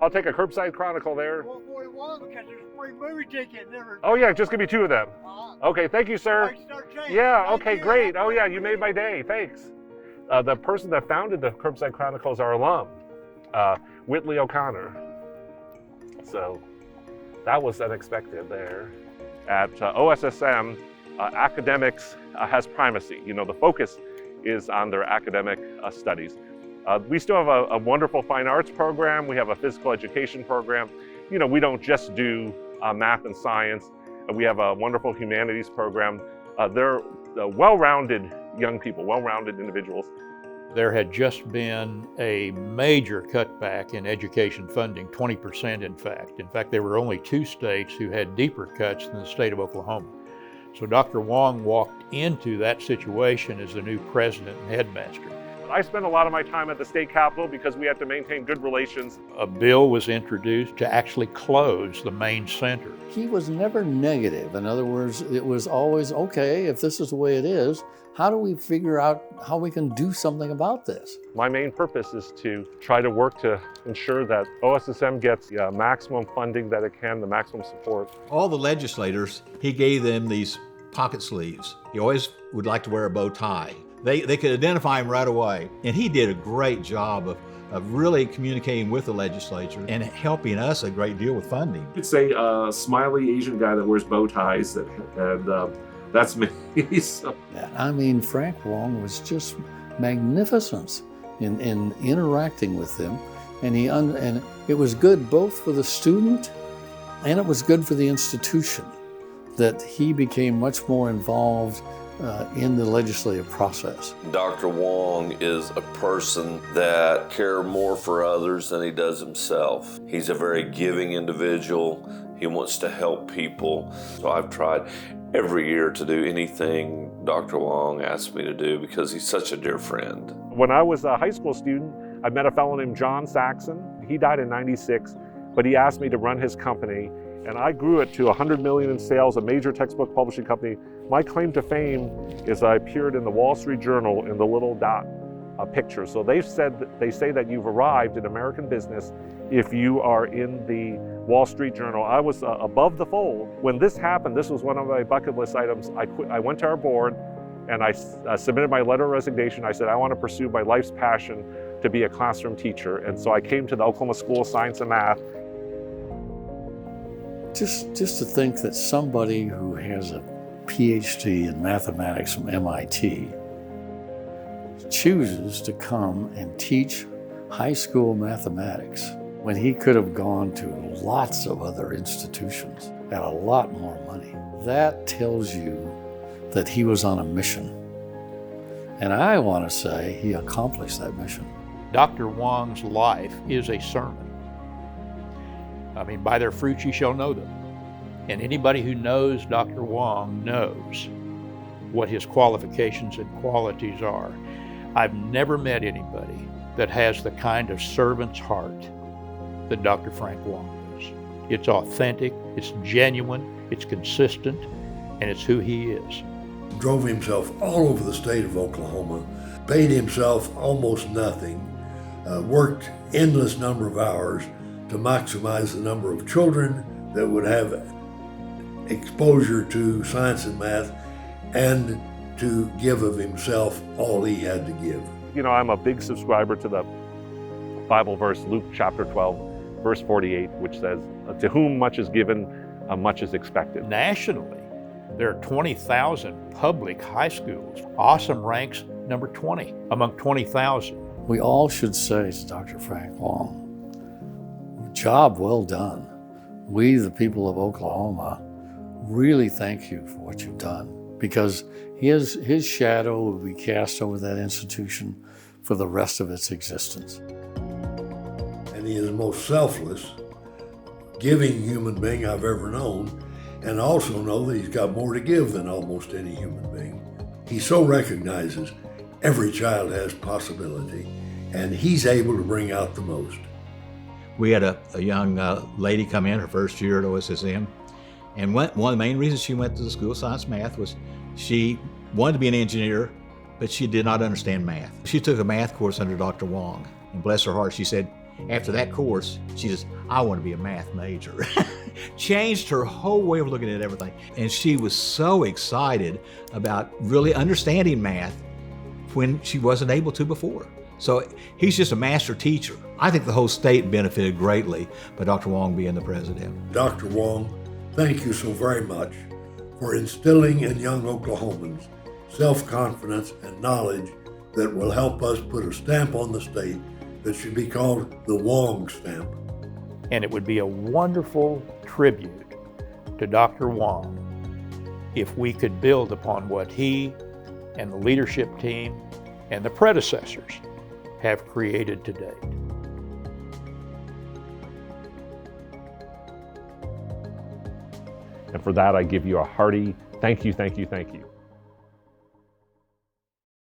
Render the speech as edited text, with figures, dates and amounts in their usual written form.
I'll take a curbside chronicle there. 141 because there's a free movie ticket. Oh yeah, just give me 2 of them. Okay, thank you, sir. Yeah, okay, great. Oh yeah, you made my day, thanks. The person that founded the Curbside Chronicles, our alum, Whitley O'Connor. So that was unexpected there. At OSSM, academics has primacy. You know, the focus is on their academic studies. We still have a wonderful fine arts program. We have a physical education program. You know, we don't just do math and science. We have a wonderful humanities program. They're well-rounded young people, well-rounded individuals. There had just been a major cutback in education funding, 20% in fact. In fact, there were only 2 states who had deeper cuts than the state of Oklahoma. So Dr. Wong walked into that situation as the new president and headmaster. I spent a lot of my time at the state capitol because we had to maintain good relations. A bill was introduced to actually close the main center. He was never negative. In other words, it was always, okay, if this is the way it is, how do we figure out how we can do something about this? My main purpose is to try to work to ensure that OSSM gets the maximum funding that it can, the maximum support. All the legislators, he gave them these pocket sleeves. He always would like to wear a bow tie. They could identify him right away. And he did a great job of really communicating with the legislature and helping us a great deal with funding. It's a smiley Asian guy that wears bow ties, and that's me. So. I mean, Frank Wong was just magnificent in interacting with them, and it was good both for the student and it was good for the institution that he became much more involved in the legislative process. Dr. Wong is a person that cares more for others than he does himself. He's a very giving individual. He wants to help people. So I've tried every year to do anything Dr. Wong asked me to do because he's such a dear friend. When I was a high school student, I met a fellow named John Saxon. He died in '96, but he asked me to run his company. And I grew it to 100 million in sales, a major textbook publishing company. My claim to fame is I appeared in the Wall Street Journal in the little dot picture. So they say that you've arrived in American business if you are in the Wall Street Journal. I was above the fold. When this happened, this was one of my bucket list items. I went to our board and I submitted my letter of resignation. I said, I want to pursue my life's passion to be a classroom teacher. And so I came to the Oklahoma School of Science and Math. Just to think that somebody who has a PhD in mathematics from MIT chooses to come and teach high school mathematics when he could have gone to lots of other institutions at a lot more money. That tells you that he was on a mission. And I want to say he accomplished that mission. Dr. Wong's life is a sermon. I mean, by their fruits ye shall know them. And anybody who knows Dr. Wong knows what his qualifications and qualities are. I've never met anybody that has the kind of servant's heart that Dr. Frank Wong does. It's authentic, it's genuine, it's consistent, and it's who he is. Drove himself all over the state of Oklahoma, paid himself almost nothing, worked endless number of hours to maximize the number of children that would have exposure to science and math, and to give of himself all he had to give. You know, I'm a big subscriber to the Bible verse, Luke chapter 12, verse 48, which says, to whom much is given, much is expected. Nationally, there are 20,000 public high schools. Awesome ranks number 20 among 20,000. We all should say to Dr. Frank Wong, job well done. We, the people of Oklahoma, really thank you for what you've done, because his shadow will be cast over that institution for the rest of its existence. And he is the most selfless, giving human being I've ever known, and also know that he's got more to give than almost any human being. He so recognizes every child has possibility, and he's able to bring out the most. We had a young lady come in her first year at OSSM, and one of the main reasons she went to the School of Science and Math was she wanted to be an engineer, but she did not understand math. She took a math course under Dr. Wong, and bless her heart, she said, After that course, she says, I want to be a math major. Changed her whole way of looking at everything. And she was so excited about really understanding math when she wasn't able to before. So he's just a master teacher. I think the whole state benefited greatly by Dr. Wong being the president. Dr. Wong, thank you so very much for instilling in young Oklahomans self-confidence and knowledge that will help us put a stamp on the state that should be called the Wong stamp. And it would be a wonderful tribute to Dr. Wong if we could build upon what he and the leadership team and the predecessors have created to date. And for that, I give you a hearty thank you, thank you, thank you.